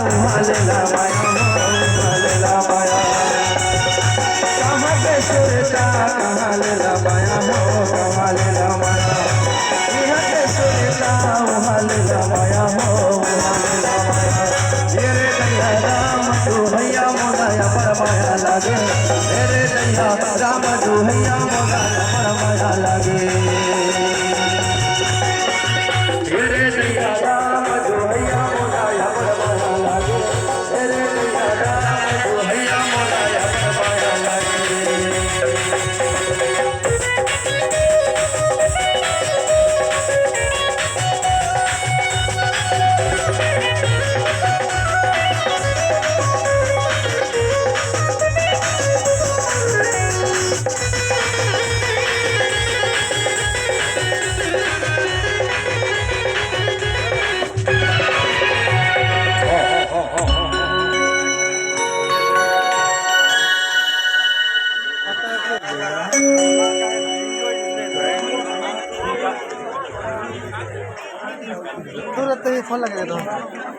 उहालेला माया उहालेला माया कहाँ पे सुरता कहाँ लेला माया हो कहाँ लेला माया यहाँ पे सुरता उहालेला माया हो उहालेला माया तेरे दैया राम तू हैया मोदाया पर माया लागे तेरे दैया राम तू हैया मोदाया पर माया लागे तेरे दैया राम तू हैया मोदाया पर माया लागे तेरे दैया राम तू हैया मोदाया पर माया लागे तुरंत ही फोन लगेगा तो